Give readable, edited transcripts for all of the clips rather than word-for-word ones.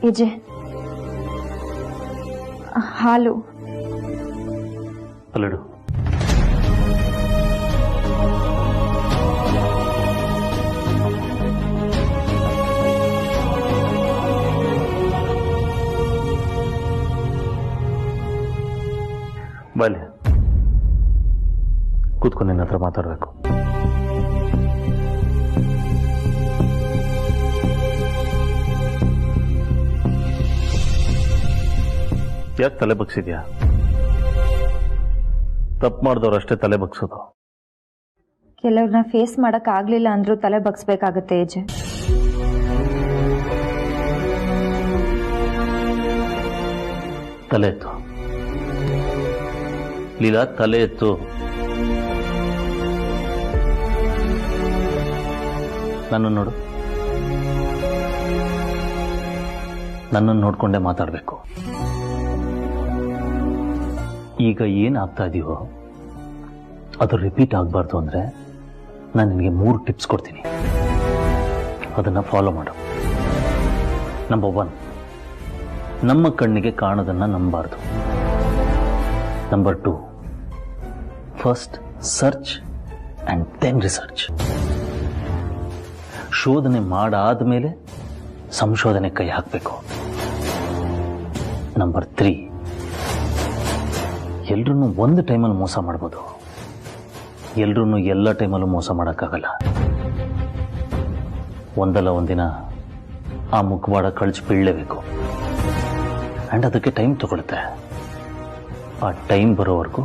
ಹೆಜ್ಜೆ ಹಾಲು ಅಲ್ಲಿಡು. ಬಲ್ಲಿ ಕೂತ್ಕೊಂಡು ನಿನ್ನ ಹತ್ರ ಮಾತಾಡಬೇಕು. ಯಾಕೆ ತಲೆ ಬಗ್ಸಿದ್ಯಾ? ತಪ್ಪು ಮಾಡಿದವ್ರು ಅಷ್ಟೇ ತಲೆ ಬಗ್ಸೋದು. ಕೆಲವ್ರನ್ನ ಫೇಸ್ ಮಾಡಕ್ ಆಗ್ಲಿಲ್ಲ ಅಂದ್ರೂ ತಲೆ ಬಗ್ಸ್ಬೇಕಾಗತ್ತೆ ಹೆಜ್ಜೆ. ತಲೆ ಎತ್ತು ಲೀಲಾ, ತಲೆ ಎತ್ತು. ನನ್ನನ್ನು ನೋಡು. ನನ್ನನ್ನು ನೋಡ್ಕೊಂಡೇ ಮಾತಾಡಬೇಕು. ಈಗ ಏನಾಗ್ತಾ ಇದೆಯೋ ಅದು ರಿಪೀಟ್ ಆಗಬಾರ್ದು ಅಂದ್ರೆ ನಾನು ನಿನಗೆ 3 ಟಿಪ್ಸ್ ಕೊಡ್ತೀನಿ. ಅದನ್ನ ಫಾಲೋ ಮಾಡು. ನಂಬರ್ 1, ನಮ್ಮ ಕಣ್ಣಿಗೆ ಕಾಣೋದನ್ನ ನಂಬಬಾರ್ದು. Number 2, first search and then research. ಶೋಧನೆ ಮಾಡಾದ ಮೇಲೆ ಸಂಶೋಧನೆ ಕೈ ಹಾಕಬೇಕು. ನಂಬರ್ 3, ಎಲ್ರೂ ಒಂದು ಟೈಮಲ್ಲಿ ಮೋಸ ಮಾಡ್ಬೋದು, ಎಲ್ರೂ ಎಲ್ಲ ಟೈಮಲ್ಲೂ ಮೋಸ ಮಾಡೋಕ್ಕಾಗಲ್ಲ. ಒಂದಲ್ಲ ಒಂದಿನ ಆ ಮುಖವಾಡ ಕಳ್ಸಿ ಬೀಳಲೇಬೇಕು. ಆ್ಯಂಡ್ ಅದಕ್ಕೆ ಟೈಮ್ ತಗೊಳುತ್ತೆ. ಆ ಟೈಮ್ ಬರೋವರೆಗೂ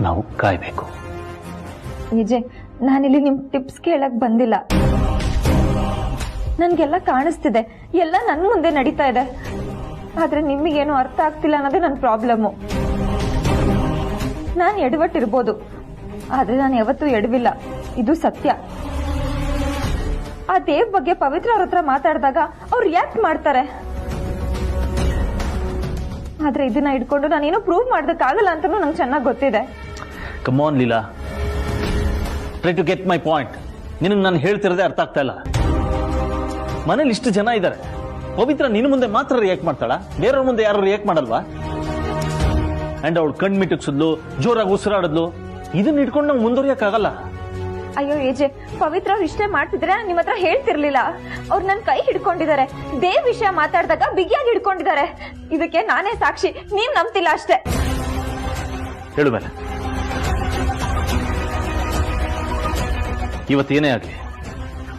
ನಾವು ಕಾಯಬೇಕು. ಹೆಜ್ಜೆ, ನಾನಿಲ್ಲಿ ನಿಮ್ ಟಿಪ್ಸ್ ಕೇಳಕ್ ಬಂದಿಲ್ಲ. ನನ್ಗೆಲ್ಲ ಕಾಣಿಸ್ತಿದೆ, ಎಲ್ಲ ನನ್ ಮುಂದೆ ನಡೀತಾ ಇದೆ. ಆದ್ರೆ ನಿಮಗೇನು ಅರ್ಥ ಆಗ್ತಿಲ್ಲ ಅನ್ನೋದೇ ನನ್ನ ಪ್ರಾಬ್ಲಮ್ಮು. ನಾನು ಎಡವಟ್ಟಿರ್ಬೋದು, ಆದ್ರೆ ನಾನು ಯಾವತ್ತೂ ಎಡವಿಲ್ಲ, ಇದು ಸತ್ಯ. ಆ ದೇವ್ ಬಗ್ಗೆ ಪವಿತ್ರ ಅವ್ರ ಹತ್ರ ಮಾತಾಡಿದಾಗ ಅವ್ರು ರಿಯಾಕ್ಟ್ ಮಾಡ್ತಾರೆ. ಆದ್ರೆ ಇದನ್ನ ಇಟ್ಕೊಂಡು ನಾನೇನೋ ಪ್ರೂವ್ ಮಾಡೋದಕ್ಕಾಗಲ್ಲ ಅಂತಾನೂ ನಂಗೆ ಚೆನ್ನಾಗಿ ಗೊತ್ತಿದೆ. Come on Leela, try to get my point. ನಿನಗೆ ನಾನು ಹೇಳ್ತಿರೋದೇ ಅರ್ಥ ಆಗ್ತಾ ಇಲ್ಲ. ಮನೇಲಿ ಇಷ್ಟು ಜನ ಇದ್ದಾರೆ, ಪವಿತ್ರ ನಿನ್ನ ಮುಂದೆ ಮಾತ್ರ ರಿಯಾಕ್ಟ್ ಮಾಡ್ತಾಳ, ಬೇರೆಯವ್ರ ಮುಂದೆ ಯಾರು ರಿಯಾಕ್ಟ್ ಮಾಡಲ್ವಾ? ಅಂಡ್ ಅವಳು ಕಣ್ ಮಿಟಕ್ಸಿದ್ಲು, ಜೋರಾಗಿ ಉಸಿರಾಡಿದ್ಲು. ಇದನ್ನ ಇಟ್ಕೊಂಡು ನಾವು ಮುಂದುವರಿಯಕ್ಕಾಗಲ್ಲ. ಅಯ್ಯೋ ಏಜೆ, ಪವಿತ್ರ ಅವ್ರು ಇಷ್ಟೇ ಮಾಡ್ತಿದ್ರೆ ನಿಮ್ಮ ಹತ್ರ ಹೇಳ್ತಿರ್ಲಿಲ್ಲ. ಅವ್ರು ನನ್ನ ಕೈ ಹಿಡ್ಕೊಂಡಿದ್ದಾರೆ, ದೇವ್ ವಿಷಯ ಮಾತಾಡಿದಾಗ ಬಿಗಿಯಾಗಿ ಹಿಡ್ಕೊಂಡಿದ್ದಾರೆ. ಇದಕ್ಕೆ ನಾನೇ ಸಾಕ್ಷಿ, ನೀವ್ ನಂಬ್ತಿಲ್ಲ ಅಷ್ಟೇ. ಹೇಳು ಮೇಲೆ, ಇವತ್ತೇನೇ ಆಗಲಿ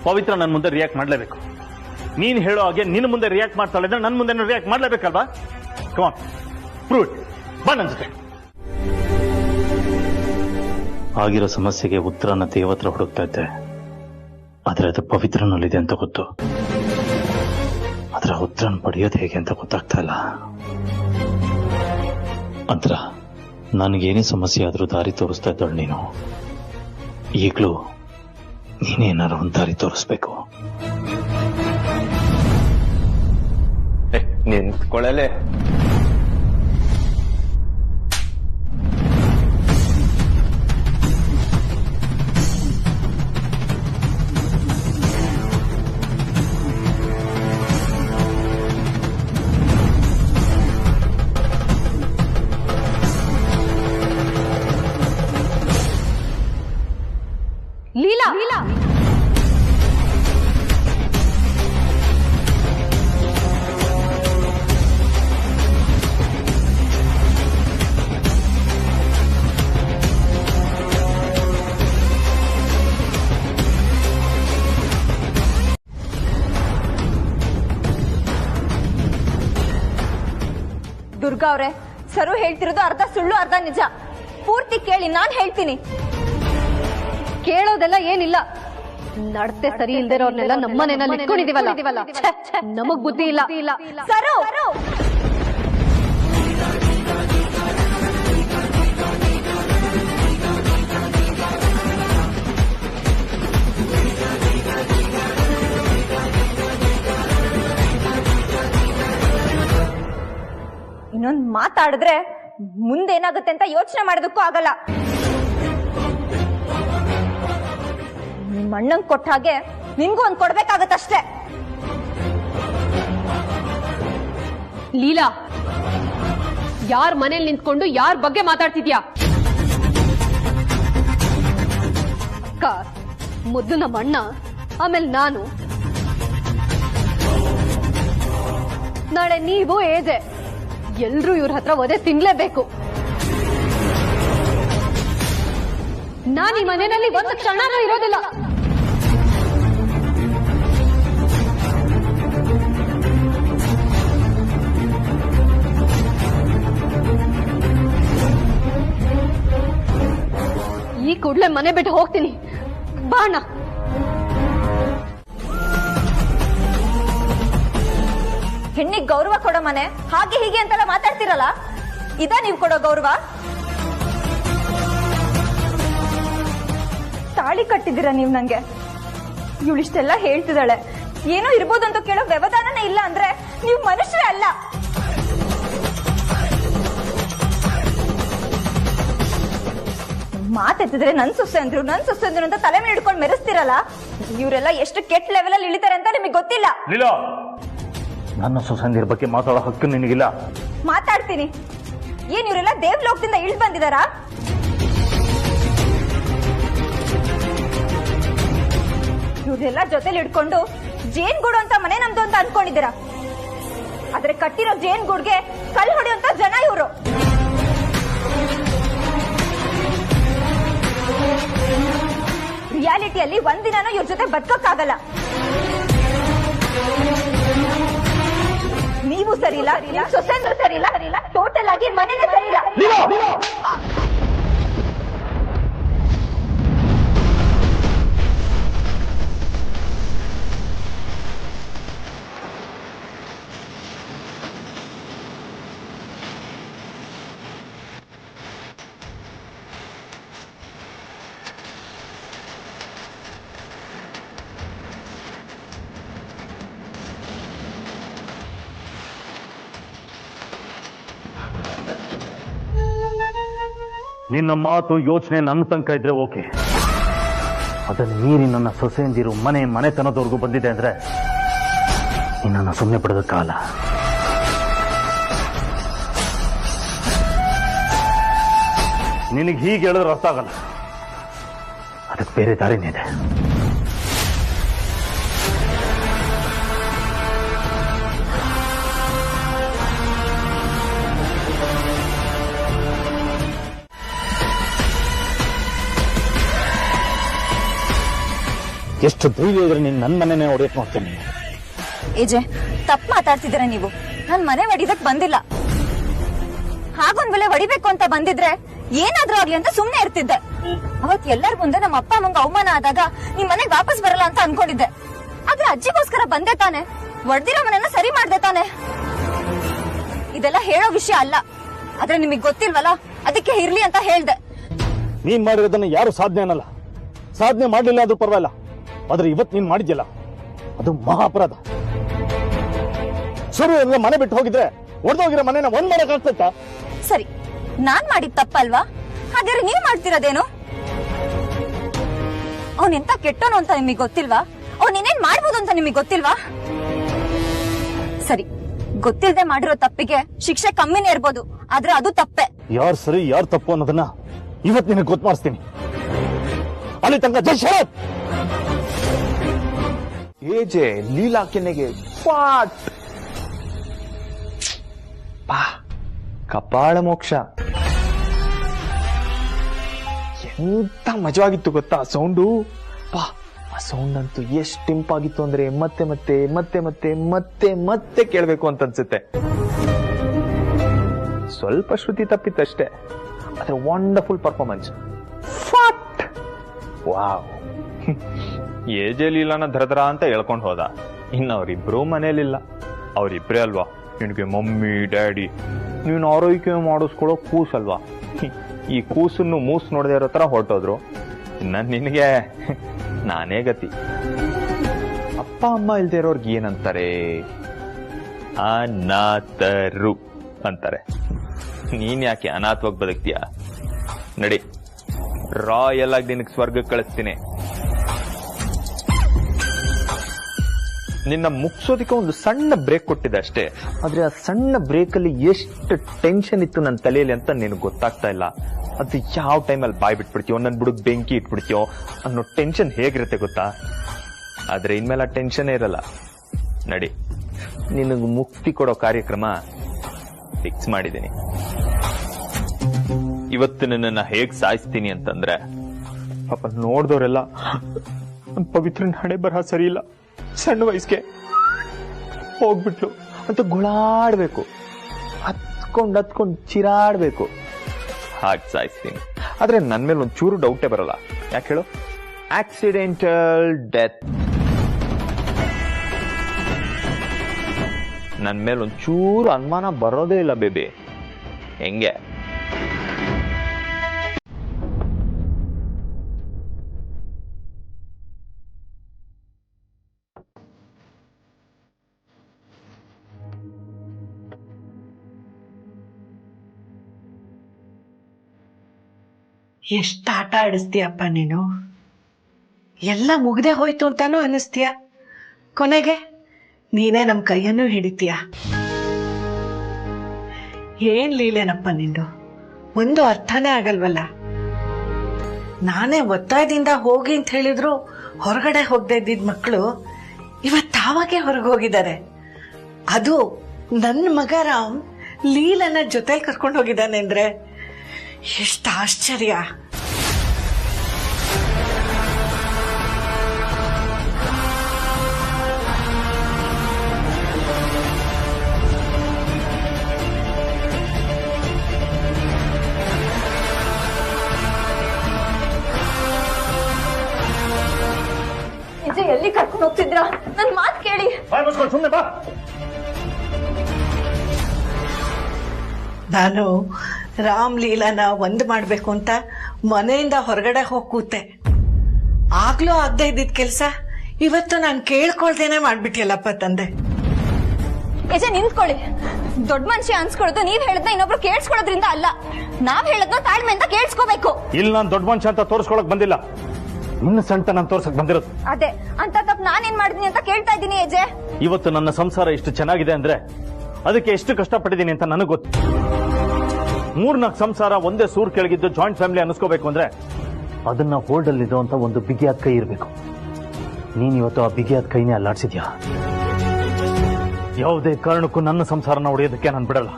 ಪವಿತ್ರ ನನ್ನ ಮುಂದೆ ರಿಯಾಕ್ಟ್ ಮಾಡಲೇಬೇಕು. ನೀನ್ ಹೇಳೋ ಹಾಗೆ ನಿನ್ನ ಮುಂದೆ ರಿಯಾಕ್ಟ್ ಮಾಡ್ತಾಳೆ, ನನ್ನ ಮುಂದೆ ರಿಯಾಕ್ಟ್ ಮಾಡಲೇಬೇಕಲ್ವಾ? Come on, prove it. ಬಾ ನನ್ನ ಜೊತೆ. ಆಗಿರೋ ಸಮಸ್ಯೆಗೆ ಉತ್ತರನ ದೇವತ್ರ ಹುಡುಕ್ತಾ ಇದ್ದೆ, ಆದ್ರೆ ಅದು ಪವಿತ್ರನಲ್ಲಿದೆ ಅಂತ ಗೊತ್ತು. ಅದರ ಉತ್ತರನ ಪಡೆಯೋದು ಹೇಗೆ ಅಂತ ಗೊತ್ತಾಗ್ತಾ ಇಲ್ಲ. ಅಂತರ ನನಗೇನೇ ಸಮಸ್ಯೆ ಆದ್ರೂ ದಾರಿ ತೋರಿಸ್ತಾ ಇದ್ದಾಳು ನೀನು. ಈಗಲೂ ನೀನೇನಾರು ಒಂದು ದಾರಿ ತೋರಿಸ್ಬೇಕು. ನಿಂತ್ಕೊಳ್ಳಲೆ. ಲೀಲಾ, ಲೀಲಾ, ದುರ್ಗಾ ಅವ್ರೆ, ಸರು ಹೇಳ್ತಿರೋದು ಅರ್ಧ ಸುಳ್ಳು ಅರ್ಧ ನಿಜ. ಪೂರ್ತಿ ಕೇಳಿ, ನಾನ್ ಹೇಳ್ತೀನಿ. ಕೇಳೋದೆಲ್ಲ ಏನಿಲ್ಲ, ನಡತೆ ಸರಿ ಇಲ್ದಿರೋರ್ನೆಲ್ಲ ನಮ್ಮನೆಯಲ್ಲಿ ಇಟ್ಕೊಂಡಿದೀವಲ್ಲ, ನಮಗ್ ಬುದ್ಧಿ ಇಲ್ಲ. ಸರು, ಇನ್ನೊಂದ್ ಮಾತಾಡಿದ್ರೆ ಮುಂದೇನಾಗುತ್ತೆ ಅಂತ ಯೋಚನೆ ಮಾಡೋದಕ್ಕೂ ಆಗಲ್ಲ. ನಿಮ್ಮ ಅಣ್ಣಂಗ್ ಕೊಟ್ಟ ಹಾಗೆ ನಿನ್ಗೂ ಒಂದ್ ಕೊಡ್ಬೇಕಾಗತ್ತಷ್ಟೇ. ಲೀಲಾ, ಯಾರ್ ಮನೇಲಿ ನಿಂತ್ಕೊಂಡು ಯಾರ್ ಬಗ್ಗೆ ಮಾತಾಡ್ತಿದ್ಯಾ? ಅಕ್ಕ, ಮೊದ್ಲು ನಮ್ಮ ಅಣ್ಣ, ಆಮೇಲೆ ನಾನು, ನಾಳೆ ನೀವು ಏಜೆ. ಎಲ್ರೂ ಇವ್ರ ಹತ್ರ ಒದೆ ತಿನ್ಲೇಬೇಕು. ನಾನು ಈ ಮನೆಯಲ್ಲಿ ಒಂದು ಕ್ಷಣನೂ ಇರೋದಿಲ್ಲ. ಈ ಕೂಡ್ಲೆ ಮನೆ ಬಿಟ್ಟು ಹೋಗ್ತೀನಿ. ಬಾಣ. ಹೆಣ್ಣಿಗೆ ಗೌರವ ಕೊಡೋ ಮನೆ, ಹಾಗೆ ಹೀಗೆ ಅಂತೆಲ್ಲ ಮಾತಾಡ್ತಿರಲ್ಲ, ಇದ ನೀವು ಕೊಡೋ ಗೌರವ? ತಾಳಿ ಕಟ್ಟಿದ್ದೀರಾ ನೀವು ನಂಗೆ. ಇವಳಿಷ್ಟೆಲ್ಲ ಹೇಳ್ತಿದ್ದಾಳೆ, ಏನೋ ಇರ್ಬೋದು ಅಂತ ಕೇಳೋ ವ್ಯವಧಾನನೇ ಇಲ್ಲ ಅಂದ್ರೆ ನೀವು ಮನುಷ್ಯರೇ ಅಲ್ಲ. ಮಾತೆತ್ತಿದ್ರೆ ನನ್ ಸೊಸೆ ಅಂದ್ರು ಅಂತ ತಲೆ ಮೇಲೆ ಹಿಡ್ಕೊಂಡು ಮೆರೆಸ್ತಿರಲ್ಲ. ಇವರೆಲ್ಲ ಎಷ್ಟು ಕೆಟ್ಟ ಲೆವೆಲ್ ಅಲ್ಲಿ ಇಳಿತಾರೆ ಅಂತ ನಿಮಗೆ ಗೊತ್ತಿಲ್ಲ. ನನ್ನ ಸೊಸೆಂದಿರ ಬಗ್ಗೆ ಮಾತಾಡೋ ಹಕ್ಕು ನಿನಗಿಲ್ಲ. ಮಾತಾಡ್ತೀನಿ. ಏನ್ ಇವರೆಲ್ಲ ದೇವ್ಲೋಕದಿಂದ ಇಳಿದು ಬಂದಿದಾರಾ? ಇವ್ರೆಲ್ಲ ಜೊತೆಲಿ ಇಟ್ಕೊಂಡು ಜೇನ್ ಗೂಡು ಅಂತ ಮನೆ ನಮ್ದು ಅಂತ ಅನ್ಕೊಂಡಿದ್ದೀರಾ. ಆದ್ರೆ ಕಟ್ಟಿರೋ ಜೇನ್ ಗೂಡ್ಗೆ ಕಲ್ಲು ಹೊಡೆಯುವಂತ ಜನ ಇವರು. ರಿಯಾಲಿಟಿಯಲ್ಲಿ ಒಂದಿನಾನು ಇವ್ರ ಜೊತೆ ಬದುಕಕ್ಕಾಗಲ್ಲ. ನೀವು ಸರಿ ಇಲ್ಲ, ಸೊಸೆಂದ್ರು ಸರಿ ಇಲ್ಲ, ಟೋಟಲ್ ಆಗಿ ಮನೆನೇ ಸರಿ ಇಲ್ಲ. ನಿನ್ನ ಮಾತು ಯೋಚನೆ ನನ್ನ ತನಕ ಇದ್ರೆ ಓಕೆ. ಅದನ್ನು ಮೀರಿ ನನ್ನ ಸೊಸೆಯಂದಿರು ಮನೆತನದವರೆಗೂ ಬಂದಿದೆ ಅಂದ್ರೆ ನಿನ್ನನ್ನು ಸುಮ್ಮನೆ ಬಿಡೋದಕ್ಕಾಗಲ್ಲ. ನಿನಗೆ ಹೀಗೆ ಹೇಳಿದ್ರೆ ಅರ್ಥ ಆಗಲ್ಲ. ಅದಕ್ಕೆ ಬೇರೆ ದಾರಿನೇ ಇದೆ. ಎಷ್ಟು ಧೈರ್ಯ ಇದ್ರೆ ನೀನು ನನ್ನ ಮನೆನೇ ಹೊಡೆಯಕ್ ನೋಡ್ತೇನೆ. ಏಜೆ, ತಪ್ಪು ಮಾತಾಡ್ತಿದ್ದೀರ ನೀವು. ನನ್ ಮನೆ ಹೊಡಿದಕ್ ಬಂದಿಲ್ಲ. ಹಾಗೊಂದ್ ವೇಳೆ ಹೊಡಿಬೇಕು ಅಂತ ಬಂದಿದ್ರೆ ಏನಾದ್ರೂ ಆಗ್ಲಿ ಅಂತ ಸುಮ್ನೆ ಇರ್ತಿದ್ದೆ. ಅವತ್ ಎಲ್ಲರ ಮುಂದೆ ನಮ್ಮ ಅಪ್ಪ ಅಮ್ಮಂಗ ಅವಮಾನ ಆದಾಗ ನಿಮ್ ಮನೆಗ್ ವಾಪಸ್ ಬರಲ್ಲ ಅಂತ ಅನ್ಕೊಂಡಿದ್ದೆ. ಆದ್ರೆ ಅಜ್ಜಿಗೋಸ್ಕರ ಬಂದೆ ತಾನೆ, ಹೊಡೆದಿರೋ ಮನೆನ ಸರಿ ಮಾಡ್ದೆ ತಾನೆ. ಇದೆಲ್ಲ ಹೇಳೋ ವಿಷಯ ಅಲ್ಲ, ಆದ್ರೆ ನಿಮಗ್ ಗೊತ್ತಿಲ್ವಲ್ಲ, ಅದಕ್ಕೆ ಇರ್ಲಿ ಅಂತ ಹೇಳ್ದೆ. ನೀನ್ ಮಾಡಿರೋದನ್ನ ಯಾರು ಸಾಧನೆ ಅನ್ನಲ್ಲ. ಸಾಧನೆ ಮಾಡ್ಲಿಲ್ಲ ಆದ್ರೂ ಪರವಾಗಿಲ್ಲ, ಆದ್ರೆ ಇವತ್ತು ನೀನ್ ಮಾಡಿದ್ಯಲ್ಲ ಅದು ಮಹಾ ಅಪರಾಧ. ಶುರು ಮನೆ ಬಿಟ್ಟು ಹೋಗಿದ್ರೆ ಒಡೆದೋಗಿರೋ ಮನೆನ ಒಂದ್ ಮಾಡಕ್ ಆಗ್ತೈತಾ? ಸರಿ, ನಾನ್ ಮಾಡಿದ್ ತಪ್ಪಲ್ವಾ? ಹಾಗಾದ್ರೆ ನೀವ್ ಮಾಡ್ತಿರೋದೇನು? ಅವನೆಂತ ಕೆಟ್ಟೋನು ಅಂತ ನಿಮಗ್ ಗೊತ್ತಿಲ್ವಾ? ಅವ್ನ್ ಇನ್ನೇನ್ ಮಾಡ್ಬೋದು ಅಂತ ನಿಮಗ್ ಗೊತ್ತಿಲ್ವಾ? ಸರಿ, ಗೊತ್ತಿಲ್ಲದೆ ಮಾಡಿರೋ ತಪ್ಪಿಗೆ ಶಿಕ್ಷೆ ಕಮ್ಮಿನೇ ಇರ್ಬೋದು, ಆದ್ರೆ ಅದು ತಪ್ಪೆ. ಯಾರು ಸರಿ ಯಾರು ತಪ್ಪು ಅನ್ನೋದನ್ನ ಇವತ್ತು ನಿನಗೆ ಗೊತ್ತು ಮಾಡಿಸ್ತೀನಿ. ಅಲ್ಲಿ ತನಕ ಜೈ ಶರತ್. ಏಜೆ ಲೀಲಾ ಕೆನ್ನೆಗೆ ಫಾಟ್ ಪಾ ಕಪಾಳ ಮೋಕ್ಷ. ಎಂತ ಮಜವಾಗಿತ್ತು ಗೊತ್ತಾ ಆ ಸೌಂಡು. ಪಾ, ಆ ಸೌಂಡ್ ಅಂತೂ ಎಷ್ಟು ಇಂಪಾಗಿತ್ತು ಅಂದ್ರೆ ಮತ್ತೆ ಮತ್ತೆ ಮತ್ತೆ ಮತ್ತೆ ಮತ್ತೆ ಮತ್ತೆ ಕೇಳ್ಬೇಕು ಅಂತ ಅನ್ಸುತ್ತೆ. ಸ್ವಲ್ಪ ಶ್ರುತಿ ತಪ್ಪಿತ್ತಷ್ಟೇ, ಆದ್ರೆ ವಂಡರ್ಫುಲ್ ಪರ್ಫಾರ್ಮೆನ್ಸ್. ಫಾಟ್ ವಾವ್. ಏಜೆ ಲೀಲಾನ ಧರಧರ ಅಂತ ಹೇಳ್ಕೊಂಡು ಹೋದ. ಇನ್ನು ಅವ್ರಿಬ್ರು ಮನೇಲಿಲ್ಲ. ಅವ್ರಿಬ್ರೇ ಅಲ್ವಾ ನಿನ್ಗೆ ಮಮ್ಮಿ ಡ್ಯಾಡಿ. ನೀನು ಆರೈಕೆ ಮಾಡಿಸ್ಕೊಳೋ ಕೂಸಲ್ವಾ. ಈ ಕೂಸನ್ನು ಮೂಸ್ ನೋಡದೆ ಇರೋ ತರ ಹೊರಟೋದ್ರು. ಇನ್ನ ನಿನಗೆ ನಾನೇ ಗತಿ. ಅಪ್ಪ ಅಮ್ಮ ಇಲ್ದೇ ಇರೋರ್ಗೆ ಏನಂತಾರೆ? ಅನಾಥರು ಅಂತಾರೆ. ನೀನ್ ಯಾಕೆ ಅನಾಥವಾಗಿ ಬದುಕ್ತೀಯ? ನಡಿ, ರಾಯಲ್ ಆಗಿ ನಿನಗೆ ಸ್ವರ್ಗಕ್ಕೆ ಕಳಿಸ್ತೀನಿ. ನಿನ್ನ ಮುಗ್ಸೋದಕ್ಕೆ ಒಂದು ಸಣ್ಣ ಬ್ರೇಕ್ ಕೊಟ್ಟಿದೆ ಅಷ್ಟೇ. ಆದ್ರೆ ಆ ಸಣ್ಣ ಬ್ರೇಕ್ ಅಲ್ಲಿ ಎಷ್ಟು ಟೆನ್ಷನ್ ಇತ್ತು ನನ್ನ ತಲೆಯಲ್ಲಿ ಅಂತ ನಿನಗೆ ಗೊತ್ತಾಗ್ತಾ ಇಲ್ಲ. ಅದು ಯಾವ ಟೈಮಲ್ಲಿ ಬಾಯ್ ಬಿಟ್ಬಿಡ್ತೀಯೋ, ನನ್ನ ಬುಡಕ್ ಬೆಂಕಿ ಇಟ್ಬಿಡ್ತೀಯೋ ಅನ್ನೋ ಟೆನ್ಷನ್ ಹೇಗಿರುತ್ತೆ ಗೊತ್ತಾ? ಆದ್ರೆ ಇನ್ಮೇಲೆ ಆ ಟೆನ್ಷನ್ ಇರಲ್ಲ. ನಡಿ, ನಿನಗೆ ಮುಕ್ತಿ ಕೊಡೋ ಕಾರ್ಯಕ್ರಮ ಫಿಕ್ಸ್ ಮಾಡಿದ್ದೀನಿ. ಇವತ್ತು ನಿನ್ನ ಹೇಗ್ ಸಾಯಿಸ್ತೀನಿ ಅಂತಂದ್ರೆ, ಪಾಪ ನೋಡ್ದವ್ರೆಲ್ಲ ಪವಿತ್ರನ ಹಣೆ ಬರಹ ಸರಿ ಇಲ್ಲ, ಸಣ್ಣ ವಯಸ್ಸಿಗೆ ಹೋಗ್ಬಿಟ್ಲು ಅಂತ ಗುಳಾಡ್ಬೇಕು, ಹತ್ಕೊಂಡ್ ಚಿರಾಡ್ಬೇಕು. ಹಾಗೆ ಸಾಯಿಸ್ತೀನಿ. ಆದ್ರೆ ನನ್ ಮೇಲೆ ಒಂಚೂರು ಡೌಟೇ ಬರಲ್ಲ. ಯಾಕೆ ಹೇಳು? Accidental death. ನನ್ ಮೇಲೆ ಒಂಚೂರು ಅನುಮಾನ ಬರೋದೇ ಇಲ್ಲ ಬೇಬಿ. ಹೆಂಗೆ? ಎಷ್ಟು ಆಟ ಆಡಿಸ್ತೀಯಪ್ಪ ನೀನು. ಎಲ್ಲ ಮುಗ್ದೆ ಹೋಯ್ತು ಅಂತಾನೂ ಅನ್ನಿಸ್ತೀಯ, ಕೊನೆಗೆ ನೀನೇ ನಮ್ಮ ಕೈಯನ್ನು ಹಿಡಿತೀಯ. ಏನ್ ಲೀಲೆನಪ್ಪ ನಿಂದು, ಒಂದು ಅರ್ಥನೇ ಆಗಲ್ವಲ್ಲ. ನಾನೇ ಒತ್ತಾಯದಿಂದ ಹೋಗಿ ಅಂತ ಹೇಳಿದ್ರು ಹೊರಗಡೆ ಹೋಗದೆ ಇದ್ದಿದ್ ಮಕ್ಕಳು ಇವತ್ತಾವಾಗೆ ಹೊರಗೆ ಹೋಗಿದ್ದಾರೆ. ಅದು ನನ್ನ ಮಗ ರಾಮ್ ಲೀಲನ ಜೊತೆಲಿ ಕರ್ಕೊಂಡು ಹೋಗಿದ್ದಾನೆ ಅಂದ್ರೆ ಎಷ್ಟು ಆಶ್ಚರ್ಯ. ಎಲ್ಲಿ ಕರ್ಕೊಂಡು ಹೋಗ್ತಿದ್ರ? ನನ್ ಮಾತ್ ಕೇಳಿ. ಸುಮ್ಮನೆ ಬಾ. ನಾನು ರಾಮ್ ಲೀಲಾನ ಒಂದ್ ಮಾಡ್ಬೇಕು ಅಂತ ಮನೆಯಿಂದ ಹೊರಗಡೆ ಹೋಗಿ ಕೂತೆ. ಆಗ್ಲೂ ಆಗದೆ ಇದ್ದಿದ್ ಕೆಲ್ಸ ಇವತ್ತು ನಾನು ಕೇಳ್ಕೊಳ್ದೇನೆ ಮಾಡ್ಬಿಟ್ಟಿಯಲ್ಲಪ್ಪ ತಂದೆ. ಯಜೆ ನಿಂತ್ಕೊಳ್ಳಿ. ದೊಡ್ಡ ಮನುಷ್ಯ ಅನ್ಸ್ಕೊಳ್ಳೋದು ನೀವ್ ಹೇಳದ್ನ ಇನ್ನೊಬ್ರು ಕೇಳಿಸ್ಕೊಳ್ಳೋದ್ರಿಂದ ಅಲ್ಲ, ನಾವ್ ಹೇಳದ್ನ ತಾಳ್ಮೆಯಿಂದ ಕೇಳಿಸ್ಕೋಬೇಕು. ಇಲ್ಲ, ನಾನ್ ದೊಡ್ಡ ಮನುಷ್ಯ ಅಂತ ತೋರಿಸ್ಕೊಳಕ್ ಬಂದಿಲ್ಲ, ನಿನ್ನ ಸಂಟ ನಾನು ತೋರ್ಸಕ್ ಬಂದಿರೋದು. ಅದೇ ಅಂತ ತಪ್ಪು ನಾನೇನ್ ಮಾಡಿದೀನಿ ಅಂತ ಕೇಳ್ತಾ ಇದ್ದೀನಿ ಯಜೆ. ಇವತ್ತು ನನ್ನ ಸಂಸಾರ ಇಷ್ಟು ಚೆನ್ನಾಗಿದೆ ಅಂದ್ರೆ ಅದಕ್ಕೆ ಎಷ್ಟು ಕಷ್ಟಪಟ್ಟಿದ್ದೀನಿ ಅಂತ ನನಗೆ ಗೊತ್ತು. 3-4 ಸಂಸಾರ ಒಂದೇ ಸೂರ್ ಕೆಳಗಿದ್ದು ಜಾಯಿಂಟ್ ಫ್ಯಾಮಿಲಿ ಅನ್ನಿಸ್ಕೋಬೇಕು ಅಂದ್ರೆ ಅದನ್ನ ಹೋಲ್ಡ್ ಅಲ್ಲಿರೋ ಅಂತ ಒಂದು ಬಿಗಿಯಾದ ಕೈ ಇರಬೇಕು. ನೀನ್ ಇವತ್ತು ಆ ಬಿಗಿಯಾದ ಕೈನೇ ಅಲ್ಲಾಡ್ಸಿದ್ಯಾ. ಯಾವುದೇ ಕಾರಣಕ್ಕೂ ನನ್ನ ಸಂಸಾರನ ಹೊಡೆಯೋದಕ್ಕೆ ನಾನು ಬಿಡಲ್ಲ.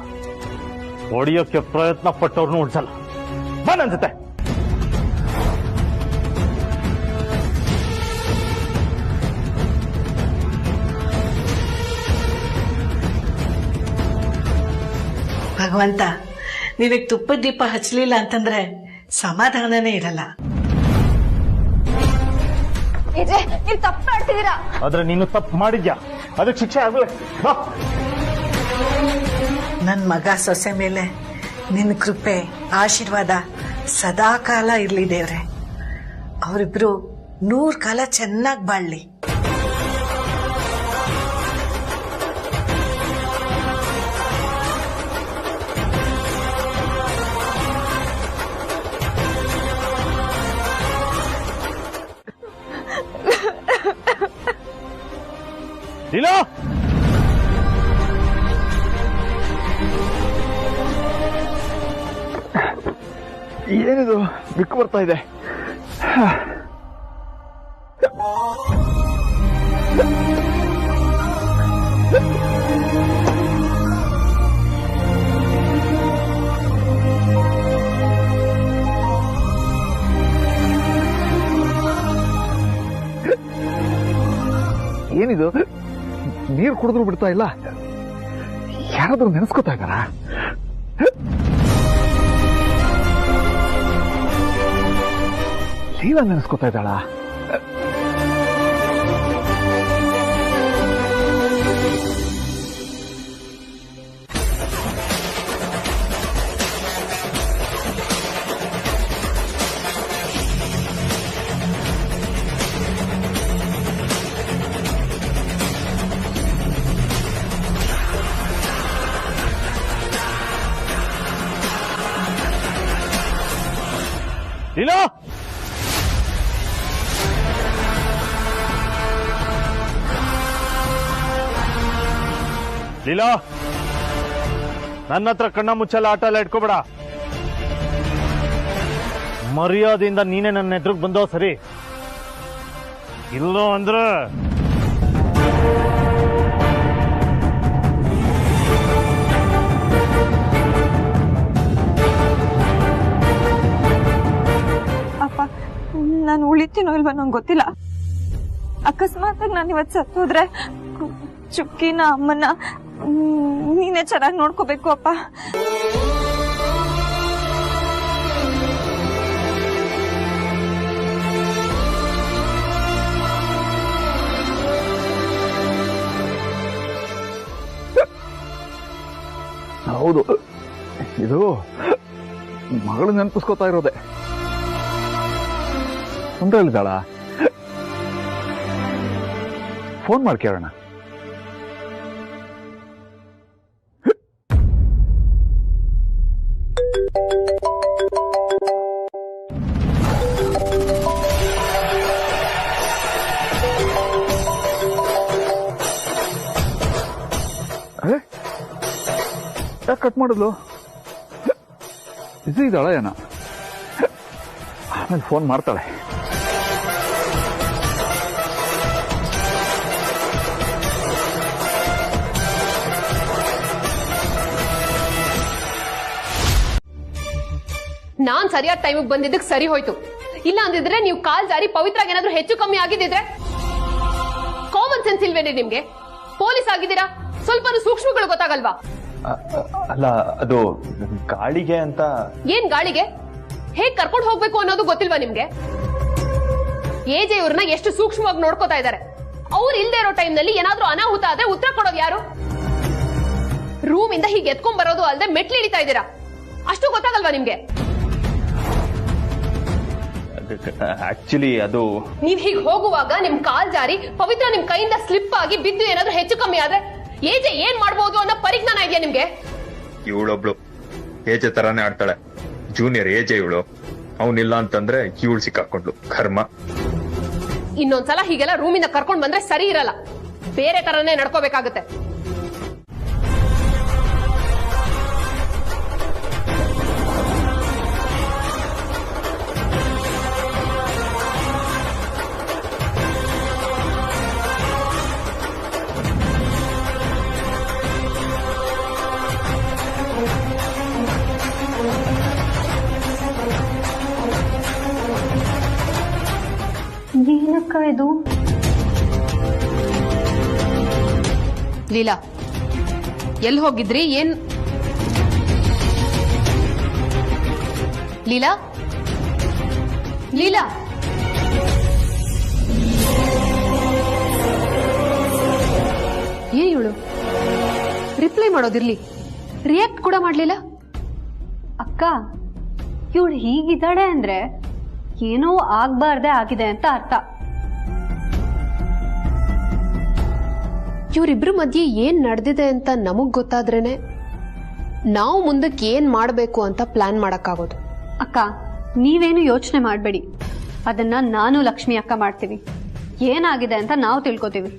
ಹೊಡೆಯೋಕೆ ಪ್ರಯತ್ನ ಪಟ್ಟವ್ರನ್ನೂ ಉಳಿಸಲ್ಲ. ಬಾ ನನ್ ಜೊತೆ. ಭಗವಂತ, ನಿನಗೆ ತುಪ್ಪದ ದೀಪ ಹಚ್ಚಲಿಲ್ಲ ಅಂತಂದ್ರೆ ಸಮಾಧಾನನೇ ಇರಲ್ಲ. ನೀವು ತಪ್ಪು ಮಾಡ್ತಿದ್ದೀರಾ. ಆದ್ರೆ ನೀನು ತಪ್ಪು ಮಾಡಿದ್ಯಾ, ಅದಕ್ಕೆ ಶಿಕ್ಷೆ ಆಗ್ಲೇ. ನನ್ ಮಗ ಸೊಸೆ ಮೇಲೆ ನಿನ್ನ ಕೃಪೆ ಆಶೀರ್ವಾದ ಸದಾ ಕಾಲ ಇರ್ಲಿ ದೇವ್ರೆ. ಅವರಿಬ್ರು 100 ಕಾಲ ಚೆನ್ನಾಗಿ ಬಾಳ್ಲಿ. ಲೀಲಾ, ಏನಿದು ಬಿಕ್ಕು ಬರ್ತಾ ಇದೆ? ಏನಿದು? ನೀರು ಕುಡಿದ್ರು ಬಿಡ್ತಾ ಇಲ್ಲ. ಯಾರಾದ್ರೂ ನೆನೆಸ್ಕೊತಾ ಇದ್ದಾರ? ಲೀಲಾ ನೆನೆಸ್ಕೊತಾ ಇದ್ದಾಳ? ಲೀಲಾ, ಲೀಲಾ, ನನ್ನ ಹತ್ರ ಕಣ್ಣ ಮುಚ್ಚಲ್ಲ ಆಟ ಎಲ್ಲ ಇಟ್ಕೋಬೇಡ. ಮರ್ಯಾದೆಯಿಂದ ನೀನೇ ನನ್ನ ಎದುರಿಗೆ ಬಂದೋ ಸರಿ, ಇಲ್ಲೋ ಅಂದ್ರೆ ಅಪ್ಪ, ನಾನು ಉಳಿತೀನೋ ಇಲ್ವಾ ನಂಗೆ ಗೊತ್ತಿಲ್ಲ. ಅಕಸ್ಮಾತ್ ನಾನು ಇವತ್ತು ಸತ್ತೋದ್ರೆ ಚುಕ್ಕಿನ ಅಮ್ಮನ ನೀನೇ ಚೆನ್ನಾಗಿ ನೋಡ್ಕೋಬೇಕು ಅಪ್ಪ. ಹೌದು, ಇದು ಮಗಳು ನೆನಪಿಸ್ಕೋತಾ ಇರೋದೆ. ತೊಂದರೆ ಹೇಳಿದಾಳ? ಫೋನ್ ಮಾಡಿ ಕೇಳೋಣ. ಯಾಕೆ ಕಟ್ ಮಾಡಿದ್ಲು? ಬಿಸಿ ಇದ್ದಾಳ ಏನ? ಆಮೇಲೆ ಫೋನ್ ಮಾಡ್ತಾಳೆ. ನಾನ್ ಸರಿಯಾದ ಟೈಮಿಗೆ ಬಂದಿದ್ದಕ್ಕೆ ಸರಿ ಹೋಯ್ತು. ಇಲ್ಲ ಅಂದಿದ್ರೆ ನೀವು ಕಾಲ್ ಜಾರಿ ಪವಿತ್ರಾಗ ಏನಾದ್ರೂ ಹೆಚ್ಚು ಕಮ್ಮಿ ಆಗಿದ್ದಿದ್ರೆ? ಕಾಮನ್ ಸೆನ್ಸ್ ಇಲ್ವೇನೆ ನಿಮ್ಗೆ? ಪೊಲೀಸ್ ಆಗಿದ್ದೀರಾ, ಸ್ವಲ್ಪ ಸೂಕ್ಷ್ಮಗಳು ಗೊತ್ತಾಗಲ್ವಾ? ಅಲ್ಲ, ಅದು ಗಾಳಿಗೆ ಅಂತ. ಏನ್ ಗಾಳಿಗೆ? ಹೇಗ್ ಕರ್ಕೊಂಡು ಹೋಗ್ಬೇಕು ಅನ್ನೋದು ಗೊತ್ತಿಲ್ವಾ ನಿಮ್ಗೆ? ಏಜೆ ಇವ್ರನ್ನ ಎಷ್ಟು ಸೂಕ್ಷ್ಮವಾಗಿ ನೋಡ್ಕೋತಾ ಇದ್ದಾರೆ. ಅವ್ರು ಇಲ್ದೇ ಇರೋ ಟೈಮ್ ನಲ್ಲಿ ಏನಾದ್ರೂ ಅನಾಹುತ ಆದ್ರೆ ಉತ್ತರ ಕೊಡೋದು ಯಾರು? ರೂಮ್ ಇಂದ ಹೀಗೆ ಎತ್ಕೊಂಡ್ ಬರೋದು ಅಲ್ಲದೆ ಮೆಟ್ಲು ಇಳಿತಾ ಇದ್ದೀರಾ, ಅಷ್ಟು ಗೊತ್ತಾಗಲ್ವಾ ನಿಮ್ಗೆ? ಆಕ್ಚುಲಿ ಅದು ನೀವ್ ಹೀಗ್ ಹೋಗುವಾಗ ನಿಮ್ ಕಾಲ್ ಜಾರಿ ಪವಿತ್ರ ನಿಮ್ ಕೈಯಿಂದ ಸ್ಲಿಪ್ ಆಗಿ ಬಿದ್ದು ಏನಾದ್ರೂ ಹೆಚ್ಚು ಕಮ್ಮಿ ಆದ್ರೆ ಏಜೆ ಏನ್ ಮಾಡ್ಬೋದು ಅನ್ನೋ ಪರಿಜ್ಞಾನ ಇದೆಯಾ ನಿಮ್ಗೆ? ಇವಳೊಬ್ಳು ಏಜೆ ತರಾನೇ ಆಡ್ತಾಳೆ. ಜೂನಿಯರ್ ಏಜೆ ಇವಳು. ಅವನಿಲ್ಲ ಅಂತಂದ್ರೆ ಇವಳು ಸಿಕ್ಕಾಕೊಂಡ್ಲು. ಕರ್ಮ. ಇನ್ನೊಂದ್ಸಲ ಹೀಗೆಲ್ಲ ರೂಮಿಂದ ಕರ್ಕೊಂಡ್ ಬಂದ್ರೆ ಸರಿ ಇರಲ್ಲ, ಬೇರೆ ತರನೇ ನಡ್ಕೋಬೇಕಾಗುತ್ತೆ. ಏನಕ್ಕ ಇದು? ಲೀಲಾ, ಎಲ್ಲಿ ಹೋಗಿದ್ರಿ? ಏನ್ ಲೀಲಾ? ಲೀಲಾ, ಏನ್ ಇವಳು ರಿಪ್ಲೈ ಮಾಡೋದಿರ್ಲಿ, ರಿಯಾಕ್ಟ್ ಕೂಡ ಮಾಡ್ಲಿಲ್ಲ. ಅಕ್ಕ, ಇವಳು ಹೀಗಿದ್ದಾಳೆ ಅಂದ್ರೆ ಏನೋ ಆಗ್ಬಾರ್ದೆ ಆಗಿದೆ ಅಂತ ಅರ್ಥ. ಇವರಿಬ್ರು ಮಧ್ಯೆ ಏನ್ ನಡೆದಿದೆ ಅಂತ ನಮಗ್ ಗೊತ್ತಾದ್ರೇನೆ ನಾವು ಮುಂದಕ್ಕೆ ಏನ್ ಮಾಡ್ಬೇಕು ಅಂತ ಪ್ಲಾನ್ ಮಾಡಕ್ಕಾಗೋದು. ಅಕ್ಕ, ನೀವೇನು ಯೋಚನೆ ಮಾಡಬೇಡಿ, ಅದನ್ನ ನಾನು ಲಕ್ಷ್ಮಿ ಅಕ್ಕ ಮಾಡ್ತೀವಿ. ಏನಾಗಿದೆ ಅಂತ ನಾವು ತಿಳ್ಕೊತೀವಿ.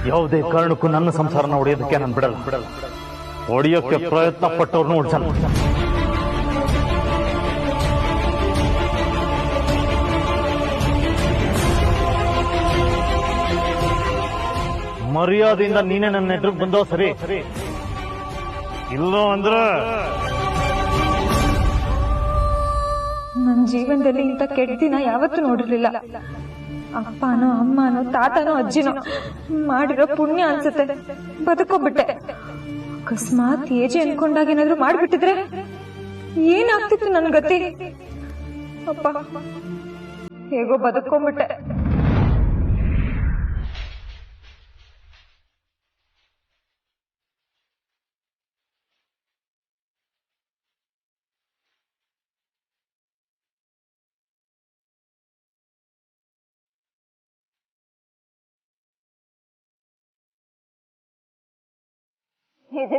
ಯಾವುದೇ ಕಾರಣಕ್ಕೂ ನನ್ನ ಸಂಸಾರನ ಹೊಡೆಯೋದಕ್ಕೆ ನಾನು ಬಿಡಲ್ಲ. ಹೊಡೆಯೋಕೆ ಪ್ರಯತ್ನ ಪಟ್ಟವ್ರನ್ನ ಉಡ್ಸಲ್ಲ. ಮರ್ಯಾದೆಯಿಂದ ನೀನೇ ನನ್ನ ಎದುರಿಗೆ ಬಂದೋ ಸರಿ, ಇಲ್ಲೋ ಅಂದ್ರೆ ನನ್ನ ಜೀವನದಲ್ಲಿ ಇಂಥ ಕೆಟ್ಟ ದಿನ ಯಾವತ್ತೂ ನೋಡಿರ್ಲಿಲ್ಲ. ಅಪ್ಪನೋ ಅಮ್ಮನೋ ತಾತನೋ ಅಜ್ಜಿನೋ ಮಾಡಿರೋ ಪುಣ್ಯ ಅನ್ಸುತ್ತೆ ಬದುಕೋಬಿಟ್ಟೆ. ಅಕಸ್ಮಾತ್ ಏಜೆ ಅನ್ಕೊಂಡಾಗ ಏನಾದ್ರು ಮಾಡ್ಬಿಟ್ಟಿದ್ರೆ ಏನಾಗ್ತಿತ್ತು ನನ್ ಗತಿ? ಅಪ್ಪ, ಹೇಗೋ ಬದುಕೊಂಡ್ಬಿಟ್ಟೆ.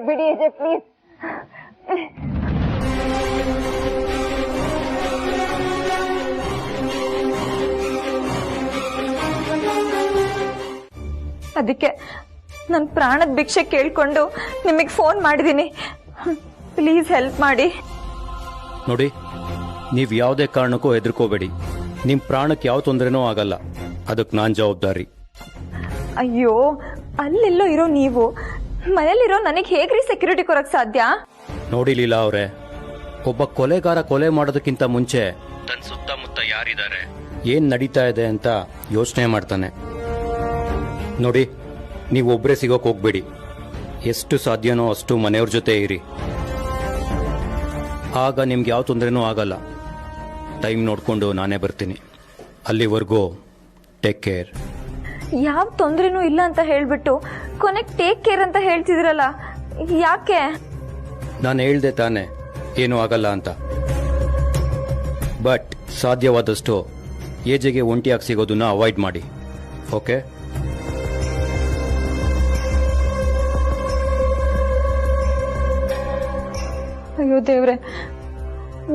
ಬಿಡಿ ಪ್ಲೀಸ್. ಅದಕ್ಕೆ ನನ್ನ ಪ್ರಾಣದ ಭಿಕ್ಷೆ ಕೇಳ್ಕೊಂಡು ನಿಮಗೆ ಫೋನ್ ಮಾಡಿದ್ದೀನಿ. ಪ್ಲೀಸ್ ಹೆಲ್ಪ್ ಮಾಡಿ. ನೋಡಿ, ನೀವು ಯಾವುದೇ ಕಾರಣಕ್ಕೂ ಹೆದರ್ಕೋಬೇಡಿ. ನಿಮ್ಮ ಪ್ರಾಣಕ್ಕೆ ಯಾವ ತೊಂದರೆನೂ ಆಗಲ್ಲ. ಅದಕ್ಕೆ ನಾನು ಜವಾಬ್ದಾರಿ. ಅಯ್ಯೋ, ಅಲ್ಲೆಲ್ಲೋ ಇರೋ ನೀವು ಮನೇಲಿರೋ ನನಗೆ ಹೇಗ್ರಿ ಸೆಕ್ಯೂರಿಟಿ ಕೊಡಕ್ ಸಾಧ್ಯ? ನೋಡಿ ಲೀಲಾ ಅವರೇ, ಒಬ್ಬ ಕೊಲೆಗಾರ ಕೊಲೆ ಮಾಡೋದಕ್ಕಿಂತ ಮುಂಚೆ ತನ್ನ ಸುತ್ತಮುತ್ತ ಯಾರಿದ್ದಾರೆ, ಏನ್ ನಡೀತಾ ಇದೆ ಅಂತ ಯೋಚನೆ ಮಾಡ್ತಾನೆ. ನೋಡಿ, ನೀವು ಒಬ್ಬರೇ ಸಿಗೋಕ್ ಹೋಗ್ಬೇಡಿ. ಎಷ್ಟು ಸಾಧ್ಯನೋ ಅಷ್ಟು ಮನೆಯವ್ರ ಜೊತೆ ಇರಿ. ಆಗ ನಿಮ್ಗೆ ಯಾವ ತೊಂದರೆನೂ ಆಗಲ್ಲ. ಟೈಮ್ ನೋಡ್ಕೊಂಡು ನಾನೇ ಬರ್ತೀನಿ. ಅಲ್ಲಿವರೆಗೂ ಟೇಕ್ ಕೇರ್. ಯಾವ ತೊಂದ್ರೆನೂ ಇಲ್ಲ ಅಂತ ಹೇಳ್ಬಿಟ್ಟು ಕೊನೆಗೆ ಟೇಕ್ ಕೇರ್ ಅಂತ ಹೇಳ್ತಿದ್ರಲ್ಲ, ಯಾಕೆ? ನಾನು ಹೇಳ್ದೆ ತಾನೆ ಏನೂ ಆಗಲ್ಲ ಅಂತ. ಬಟ್ ಸಾಧ್ಯವಾದಷ್ಟು ಏಜೆಗೆ ಒಂಟಿಯಾಗಿ ಸಿಗೋದನ್ನ ಅವಾಯ್ಡ್ ಮಾಡಿ. ಓಕೆ? ಅಯ್ಯೋ ದೇವ್ರೆ,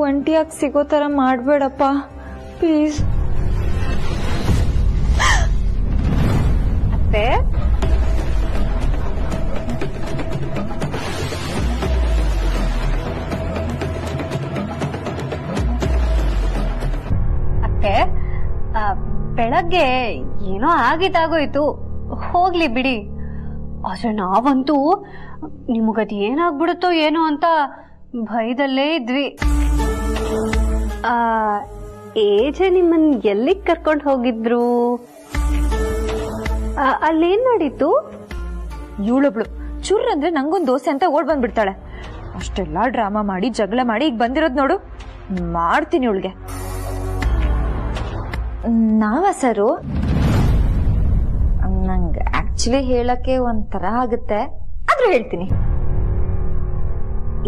ಒಂಟಿಯಾಗಿ ಸಿಗೋ ತರ ಮಾಡ್ಬೇಡಪ್ಪ ಪ್ಲೀಸ್. ಅತ್ತೆ, ಅತ್ತೆ, ಬೆಳಗ್ಗೆ ಏನೋ ಆಗಿದ್ದಾಗೋಯ್ತು, ಹೋಗ್ಲಿ ಬಿಡಿ. ಆದ್ರೆ ನಾವಂತೂ ನಿಮಗದ್ ಏನಾಗ್ಬಿಡುತ್ತೋ ಏನೋ ಅಂತ ಭಯದಲ್ಲೇ ಇದ್ವಿ. ಏಜೆ ನಿಮ್ಮನ್ ಎಲ್ಲಿಗ್ ಕರ್ಕೊಂಡು ಹೋಗಿದ್ರು? ಅಲ್ಲೇನ್ ನಡೀತು? ಇವಳೊಬ್ಳು ಚುರ್ ಅಂದ್ರೆ ನಂಗೊಂದ್ ದೋಸೆ ಅಂತ ಓಡ್ ಬಂದ್ಬಿಡ್ತಾಳೆ. ಅಷ್ಟೆಲ್ಲಾ ಡ್ರಾಮಾ ಮಾಡಿ ಜಗಳ ಮಾಡಿ ಈಗ ಬಂದಿರೋದ್ ನೋಡು. ಮಾಡ್ತೀನಿ ಇವಳಿಗೆ. ನಾವ ಸರು, ನಂಗೆ ಆಕ್ಚುಲಿ ಹೇಳಕ್ಕೆ ಒಂಥರ ಆಗುತ್ತೆ, ಆದ್ರೂ ಹೇಳ್ತೀನಿ.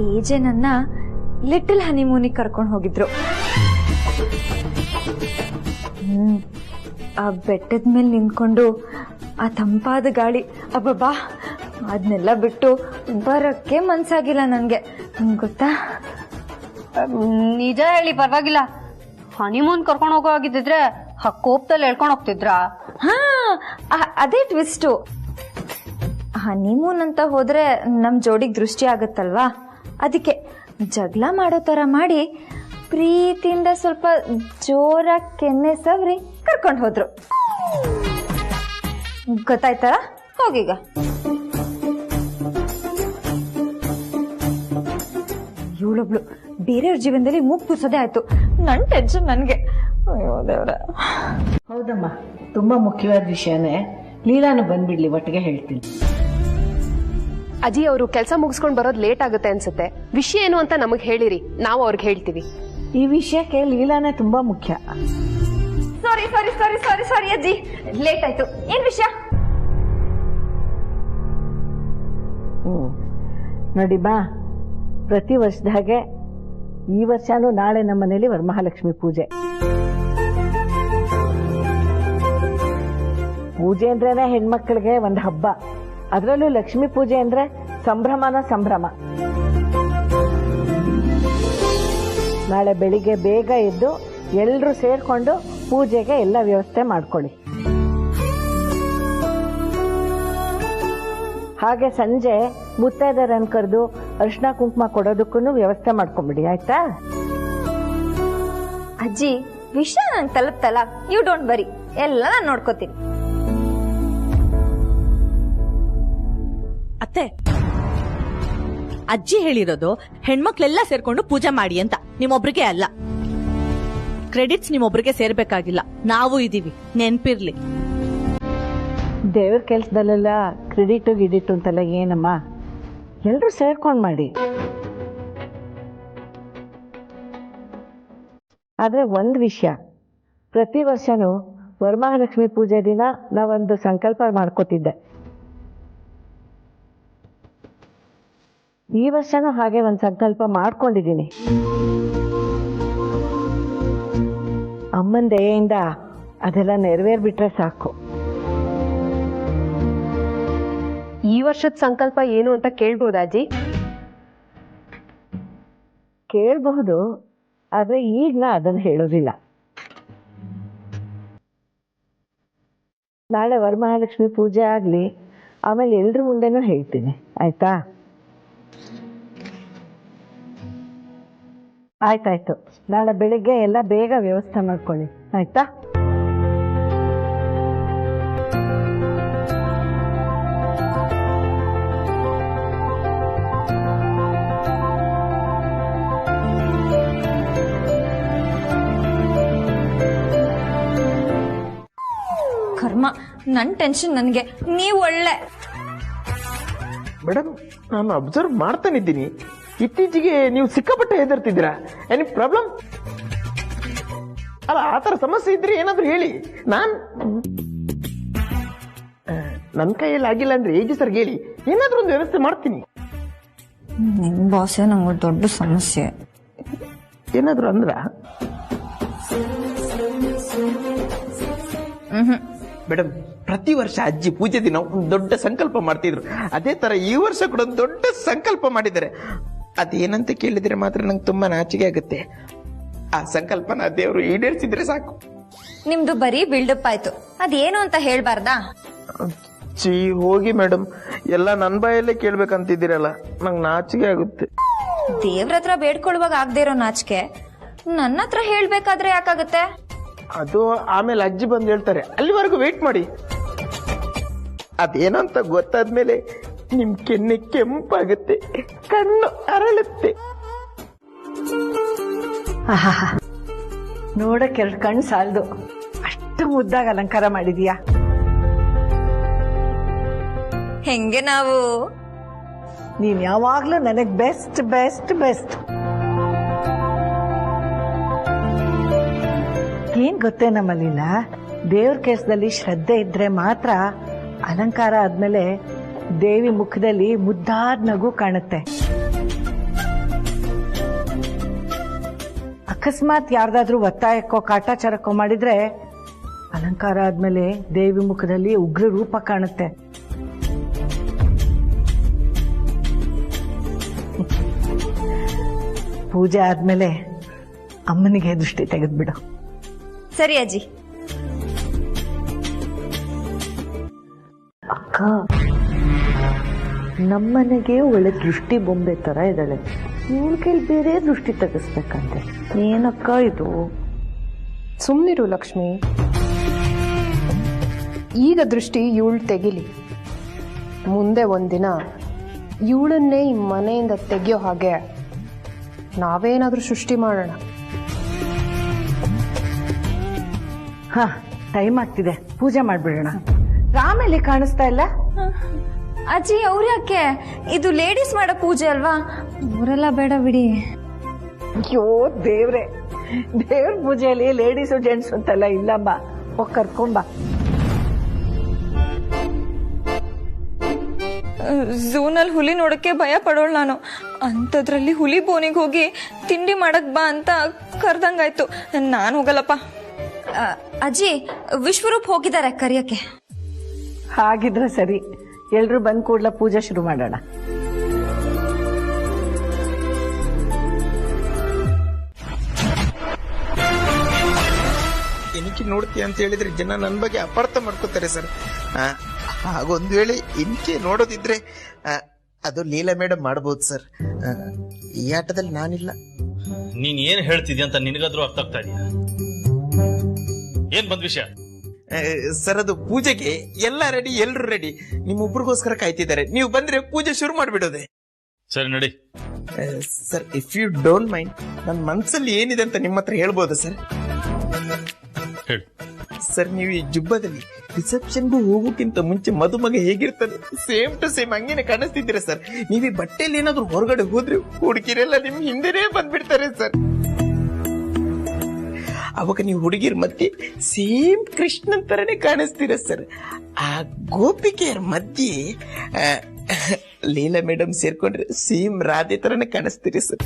ಏಜೆ ನನ್ನ ಲಿಟಲ್ ಹನಿಮೂನಿಗೆ ಕರ್ಕೊಂಡು ಹೋಗಿದ್ರು. ಆ ಬೆಟ್ಟದ ಮೇಲೆ ನಿಂತ್ಕೊಂಡು ಆ ತಂಪಾದ ಗಾಳಿ, ಅಬ್ಬಬ್ಬಾ, ಅದನ್ನೆಲ್ಲ ಬಿಟ್ಟು ಬರಕ್ಕೆ ಮನ್ಸಾಗಿಲ್ಲ ನನ್ಗೆ, ಗೊತ್ತಾ? ನಿಜ ಹೇಳಿ ಪರವಾಗಿಲ್ಲ, ಹನಿಮೂನ್ ಕರ್ಕೊಂಡು ಹೋಗೋ ಆಗಿದ್ರೆ ಕೋಪದಲ್ಲಿ ಹೇಳ್ಕೊಂಡು ಹೋಗ್ತಿದ್ರಾ? ಹಾ, ಅದೇ ಟ್ವಿಸ್ಟು. ಹನಿಮೂನ್ ಅಂತ ಹೋದ್ರೆ ನಮ್ ಜೋಡಿಗೆ ದೃಷ್ಟಿ ಆಗತ್ತಲ್ವಾ, ಅದಕ್ಕೆ ಜಗಳ ಮಾಡೋ ತರ ಮಾಡಿ ಪ್ರೀತಿಯಿಂದ ಸ್ವಲ್ಪ ಜೋರಾಗಿ ಕೆನ್ನೆ ಸವರಿ ಕರ್ಕೊಂಡು ಹೋದ್ರು. ಗೊತ್ತಾಯ್ತಾ? ಹೋಗೀಗ. ಇವಳೊಬ್ಳು ಬೇರೆಯವ್ರ ಜೀವನದಲ್ಲಿ ಮೂಗ್ ಕೂರ್ಸೋದೇ ಆಯ್ತು. ನನ್ ಟೆನ್ಷನ್ ನನ್ಗೆ. ಅಯ್ಯೋ ದೇವ್ರ. ಹೌದಮ್ಮ, ತುಂಬಾ ಮುಖ್ಯವಾದ ವಿಷಯನೇ. ಲೀಲಾನು ಬಂದ್ಬಿಡ್ಲಿ, ಒಟ್ಟಿಗೆ ಹೇಳ್ತೀನಿ. ಅಜ್ಜಿ, ಅವರು ಕೆಲಸ ಮುಗಿಸ್ಕೊಂಡು ಬರೋದು ಲೇಟ್ ಆಗುತ್ತೆ ಅನ್ಸುತ್ತೆ. ವಿಷಯ ಏನು ಅಂತ ನಮಗ್ ಹೇಳಿರಿ, ನಾವು ಅವ್ರಿಗೆ ಹೇಳ್ತೀವಿ. ಈ ವಿಷಯಕ್ಕೆ ಲೀಲಾನೇ ತುಂಬಾ ಮುಖ್ಯ. ಸಾರಿ ಸಾರಿ ಸಾರಿ ಸಾರಿ ಸಾರಿ ಅಜ್ಜಿ, ಲೇಟ್ ಆಯ್ತು. ಏನ್ ವಿಷಯ? ನೋಡಿ ಬಾ, ಪ್ರತಿ ವರ್ಷದ ಹಾಗೆ ಈ ವರ್ಷನೂ ನಾಳೆ ನಮ್ಮ ಮನೇಲಿ ವರಮಹಾಲಕ್ಷ್ಮಿ ಪೂಜೆ. ಪೂಜೆ ಅಂದ್ರೇನೆ ಹೆಣ್ಮಕ್ಳಿಗೆ ಒಂದು ಹಬ್ಬ. ಅದರಲ್ಲೂ ಲಕ್ಷ್ಮೀ ಪೂಜೆ ಅಂದ್ರೆ ಸಂಭ್ರಮನ ಸಂಭ್ರಮ. ನಾಳೆ ಬೆಳಿಗ್ಗೆ ಬೇಗ ಎದ್ದು ಎಲ್ಲರೂ ಸೇರ್ಕೊಂಡು ಪೂಜೆಗೆ ಎಲ್ಲ ವ್ಯವಸ್ಥೆ ಮಾಡ್ಕೊಳ್ಳಿ. ಹಾಗೆ ಸಂಜೆ ಮುತ್ತೈದೆಯರನ್ನು ಕರೆದು ಅರಿಶಿನ ಕುಂಕುಮ ಕೊಡೋದಕ್ಕೂ ವ್ಯವಸ್ಥೆ ಮಾಡ್ಕೊಂಬಿಡಿ, ಆಯ್ತಾ? ಅಜ್ಜಿ, ವಿಷಯ ನಂಗೆ ತಲುಪ್ತಲ್ಲ, ಯು ಡೋಂಟ್ ವರಿ, ಎಲ್ಲ ನಾನು ನೋಡ್ಕೋತೀನಿ. ಅತ್ತೆ, ಅಜ್ಜಿ ಹೇಳಿರೋದು ಹೆಣ್ಮಕ್ಳೆಲ್ಲ ಸೇರ್ಕೊಂಡು ಪೂಜೆ ಮಾಡಿ ಅಂತ, ನಿಮ್ಮೊಬ್ರಿಗೆ ಅಲ್ಲ. ಕ್ರೆಡಿಟ್ಸ್ ನಿಮ್ಮೊಬ್ರಿಗೆ ಸೇರ್ಬೇಕಾಗಿಲ್ಲ, ನಾವು ಇದೀವಿ, ನೆನ್ಪಿರ್ಲಿ. ದೇವ್ರ ಕೆಲ್ಸದಲ್ಲೆಲ್ಲ ಕ್ರೆಡಿಟು ಗಿಡಿಟು ಅಂತೆಲ್ಲ ಏನಮ್ಮ, ಎಲ್ರೂ ಸೇರ್ಕೊಂಡು ಮಾಡಿ. ಆದ್ರೆ ಒಂದು ವಿಷಯ, ಪ್ರತಿ ವರ್ಷನೂ ವರಮಹಾಲಕ್ಷ್ಮಿ ಪೂಜೆ ದಿನ ನಾವೊಂದು ಸಂಕಲ್ಪ ಮಾಡ್ಕೋತಿದ್ದೆ. ಈ ವರ್ಷನೂ ಹಾಗೆ ಒಂದು ಸಂಕಲ್ಪ ಮಾಡ್ಕೊಂಡಿದ್ದೀನಿ. ಅಮ್ಮನ ದಯೆಯಿಂದ ಅದೆಲ್ಲ ನೆರವೇರ್ಬಿಟ್ರೆ ಸಾಕು. ಈ ವರ್ಷದ ಸಂಕಲ್ಪ ಏನು ಅಂತ ಕೇಳ್ಬೋದಾ ಅಜ್ಜಿ? ಕೇಳಬಹುದು, ಆದ್ರೆ ಈಗ ನಾ ಅದನ್ನ ಹೇಳೋದಿಲ್ಲ. ನಾಳೆ ವರಮಹಾಲಕ್ಷ್ಮಿ ಪೂಜೆ ಆಗ್ಲಿ, ಆಮೇಲೆ ಎಲ್ರ ಮುಂದೆನೂ ಹೇಳ್ತೀನಿ, ಆಯ್ತಾ? ಆಯ್ತಾಯ್ತು, ನಾಳೆ ಬೆಳಿಗ್ಗೆ ಎಲ್ಲ ಬೇಗ ವ್ಯವಸ್ಥೆ ಮಾಡ್ಕೊಳ್ಳಿ, ಆಯ್ತಾ? ಕರ್ಮ, ನನ್ ಟೆನ್ಷನ್ ನನ್ಗೆ, ನೀವ್ ಒಳ್ಳೆ. ಮೇಡಮ್, ನಾನು ಅಬ್ಸರ್ವ್ ಮಾಡ್ತಾನಿದ್ದೀನಿ, ಇತ್ತೀಚೆಗೆ ನೀವು ಸಿಕ್ಕಾಪಟ್ಟೆ ಹೆದರ್ತಿದ್ದೀರಾ. Any problem? ಅಲ್ಲ, ಆತರ ಸಮಸ್ಯೆ ಇದ್ರೆ ಏನಾದ್ರು ಹೇಳಿ, ನನ್ನ ಕೈಯಲ್ಲಿ ಆಗಿಲ್ಲ ಅಂದ್ರೆ ಏಜಿ ಸರ್ ಹೇಳಿ, ಏನಾದ್ರೂ ಒಂದು ವ್ಯವಸ್ಥೆ ಮಾಡ್ತೀನಿ. ನಿಮ್ ಬಾಸೇ ನಂಗೆ ದೊಡ್ಡ ಸಮಸ್ಯೆ. ಏನಾದ್ರು ಅಂದ್ರ? ಮೇಡಮ್, ಪ್ರತಿ ವರ್ಷ ಅಜ್ಜಿ ಪೂಜೆ ದಿನ ಒಂದು ದೊಡ್ಡ ಸಂಕಲ್ಪ ಮಾಡ್ತಿದ್ರು. ಅದೇ ತರ ಈ ವರ್ಷ ಕೂಡ ಒಂದು ದೊಡ್ಡ ಸಂಕಲ್ಪ ಮಾಡಿದ್ದಾರೆ. ಅದೇನಂತ ಕೇಳಿದ್ರೆ ಮಾತ್ರ ನಂಗೆ ತುಂಬಾ ನಾಚಿಕೆ ಆಗುತ್ತೆ. ಆ ಸಂಕಲ್ಪನ ದೇವರು ಈಡೇರಿಸಿದ್ರೆ ಸಾಕು. ನಿಮ್ದು ಬರೀ ಬಿಲ್ಡಪ್ ಆಯ್ತು, ಅದೇನು ಅಂತ ಹೇಳ್ಬಾರ್ದಾ? ಚೀ ಹೋಗಿ ಮೇಡಮ್, ಎಲ್ಲ ನನ್ನ ಬಾಯಲ್ಲೇ ಕೇಳ್ಬೇಕಂತಿದ್ದೀರಲ್ಲ, ನಂಗೆ ನಾಚಿಕೆ ಆಗುತ್ತೆ. ದೇವ್ರ ಹತ್ರ ಬೇಡ್ಕೊಳ್ಳುವಾಗ ಆಗದೆ ಇರೋ ನಾಚಿಕೆ ನನ್ನ ಹತ್ರ ಹೇಳ್ಬೇಕಾದ್ರೆ ಯಾಕಾಗತ್ತೆ? ಅದು ಆಮೇಲೆ ಅಜ್ಜಿ ಬಂದು ಹೇಳ್ತಾರೆ, ಅಲ್ಲಿವರೆಗೂ ವೇಟ್ ಮಾಡಿ. ಅದೇನಂತ ಗೊತ್ತಾದ್ಮೇಲೆ ನಿಮ್ ಕೆನ್ನೆ ಕೆಂಪಾಗುತ್ತೆ, ಕಣ್ಣು ಅರಳುತ್ತೆ. ನೋಡಕ್ಕೆ 2 ಕಣ್ಣು ಸಾಲದು, ಅಷ್ಟು ಮುದ್ದಾಗಿ ಅಲಂಕಾರ ಮಾಡಿದೀಯಾ. ಹೆಂಗೆ ನಾವು? ನೀನ್ ಯಾವಾಗ್ಲೂ ನನಗ್ ಬೆಸ್ಟ್ ಬೆಸ್ಟ್ ಬೆಸ್ಟ್. ಏನ್ ಗೊತ್ತೇನ ಮಲಿನ, ದೇವ್ರ ಕೆಲಸದಲ್ಲಿ ಶ್ರದ್ಧೆ ಇದ್ರೆ ಮಾತ್ರ ಅಲಂಕಾರ ಆದ್ಮೇಲೆ ದೇವಿ ಮುಖದಲ್ಲಿ ಮುದ್ದಾದ ನಗು ಕಾಣುತ್ತೆ. ಅಕಸ್ಮಾತ್ ಯಾರ್ದಾದ್ರೂ ಒತ್ತಾಯಕ್ಕೋ ಕಾಟಾಚಾರಕ್ಕೋ ಮಾಡಿದ್ರೆ ಅಲಂಕಾರ ಆದ್ಮೇಲೆ ದೇವಿ ಮುಖದಲ್ಲಿ ಉಗ್ರ ರೂಪ ಕಾಣುತ್ತೆ. ಪೂಜೆ ಆದ್ಮೇಲೆ ಅಮ್ಮನಿಗೆ ದೃಷ್ಟಿ ತೆಗೆದ್ಬಿಡು. ಸರಿ ಅಜ್ಜಿ. ಅಕ್ಕ, ನಮ್ಮನೆಗೆ ಒಳ್ಳೆ ದೃಷ್ಟಿ ಬೊಂಬೆ ತರ ಇದ್ದಾಳೆ, ಇವಳ ಕೈಲಿ ಬೇರೆ ದೃಷ್ಟಿ ತೆಗಿಸ್ಬೇಕಂತೆ. ಏನಕ್ಕ ಇದು? ಸುಮ್ನಿರು ಲಕ್ಷ್ಮಿ, ಈಗ ದೃಷ್ಟಿ ಇವಳು ತೆಗಿಲಿ, ಮುಂದೆ ಒಂದಿನ ಇವಳನ್ನೇ ಈ ಮನೆಯಿಂದ ತೆಗಿಯೋ ಹಾಗೆ ನಾವೇನಾದ್ರೂ ಸೃಷ್ಟಿ ಮಾಡೋಣ. ಹಾ, ಟೈಮ್ ಆಗ್ತಿದೆ, ಪೂಜೆ ಮಾಡ್ಬಿಡೋಣ. ರಾಮೇಲಿ ಕಾಣಿಸ್ತಾ ಇಲ್ಲ? ಅಜ್ಜಿ, ಅವ್ರ ಯಾಕೆ? ಇದು ಲೇಡೀಸ್ ಮಾಡೋ ಪೂಜೆ ಅಲ್ವಾ, ಅವರೆಲ್ಲ ಬೇಡ ಬಿಡಿ. ಅಯ್ಯೋ ದೇವ್ರೆ, ದೇವ್ರ ಪೂಜೆಯಲ್ಲಿ ಲೇಡೀಸು ಜೆಂಟ್ಸ್ ಅಂತೆಲ್ಲ ಇಲ್ಲಮ್ಮ, ಹೋಗಿ ಕರ್ಕೊಂಬ. ಝೂನಲ್ಲಿ ಹುಲಿ ನೋಡಕ್ಕೆ ಭಯ ಪಡೋಳು ನಾನು, ಅಂಥದ್ರಲ್ಲಿ ಹುಲಿ ಬೋನಿಗೆ ಹೋಗಿ ತಿಂಡಿ ಮಾಡಕ್ ಬಾ ಅಂತ ಕರ್ದಂಗಾಯ್ತು. ನಾನು ಹೋಗಲ್ಲಪ್ಪ. ಅಜ್ಜಿ, ವಿಶ್ವರೂಪ್ ಹೋಗಿದ್ದಾರೆ ಕರಿಯಕ್ಕೆ. ಹಾಗಿದ್ರೆ ಸರಿ, ಎಲ್ರು ಬಂದ್ ಕೂಡ್ಲ ಪೂಜೆ ಶುರು ಮಾಡೋಣ. ಏನಕ್ಕೆ ನೋಡ್ತೀಯ ಅಂತ ಹೇಳಿದ್ರೆ ಜನ ನನ್ನ ಬಗ್ಗೆ ಅಪಾರ್ಥ ಮಾಡ್ಕೋತಾರೆ ಸರ್. ಹಾಗೊಂದು ವೇಳೆ ಇನ್ಕೆ ನೋಡೋದಿದ್ರೆ ಅದು ಲೀಲಾ ಮೇಡಮ್ ಮಾಡಬಹುದು ಸರ್. ಈ ಆಟದಲ್ಲಿ ನಾನಿಲ್ಲ. ನೀನ್ ಏನ್ ಹೇಳ್ತಿದ್ಯಾ ಅಂತ ನಿನಗಾದ್ರೂ ಅರ್ಥ ಆಗ್ತಾ ಇದೆಯಾ? ಏನ್ ಬಂದ್ ವಿಷಯ? ಸರ್, ಅದು ಪೂಜೆಗೆ ಎಲ್ಲ ರೆಡಿ, ಎಲ್ರು ರೆಡಿ, ನಿಮ್ಮೊಬ್ರಿಗೋಸ್ಕರ ಕಾಯ್ತಿದ್ದಾರೆ. ನೀವು ಬಂದ್ರೆ ಪೂಜೆ ಶುರು ಮಾಡ್ಬಿಡೋದೆ. ಸರಿ, ನಡಿ. Sir, if you don't mind, ನನ್ನ ಮನ್ಸಲ್ಲಿ ಏನಿದೆ ಅಂತ ನಿಮ್ಮ ಹತ್ರ ಹೇಳ್ಬೋದಾ ಸರ್? ಹೇಳಿ ಸರ್, ನೀವು ಈ ಜುಬ್ಬದಲ್ಲಿ ರಿಸೆಪ್ಷನ್ಗೂ ಹೋಗೋಕ್ಕಿಂತ ಮುಂಚೆ ಮದುಮಗ ಹೇಗಿರ್ತಾನೆ ಸೇಮ್ ಟು ಸೇಮ್ ಹಂಗೇನೆ ಕಾಣಿಸ್ತಿದ್ದೀರಾ ಸರ್. ನೀವು ಈ ಬಟ್ಟೆಯಲ್ಲಿ ಏನಾದ್ರು ಹೊರಗಡೆ ಹೋದ್ರೆ ಹುಡುಗಿರೆಲ್ಲ ನಿಮ್ ಹಿಂದೆನೇ ಬಂದ್ಬಿಡ್ತಾರೆ ಸರ್. ಅವಾಗ ನೀವು ಹುಡುಗಿರ್ ಮಧ್ಯೆ ಸೇಮ್ ಕೃಷ್ಣನ್ ತರನೇ ಕಾಣಿಸ್ತೀರ ಸರ್. ಆ ಗೋಪಿಕೆಯರ ಮಧ್ಯೆ ಲೀಲಾ ಮೇಡಮ್ ಸೇರ್ಕೊಂಡ್ರೆ ಸೇಮ್ ರಾಧೆ ತರನೇ ಕಾಣಿಸ್ತೀರಿ ಸರ್.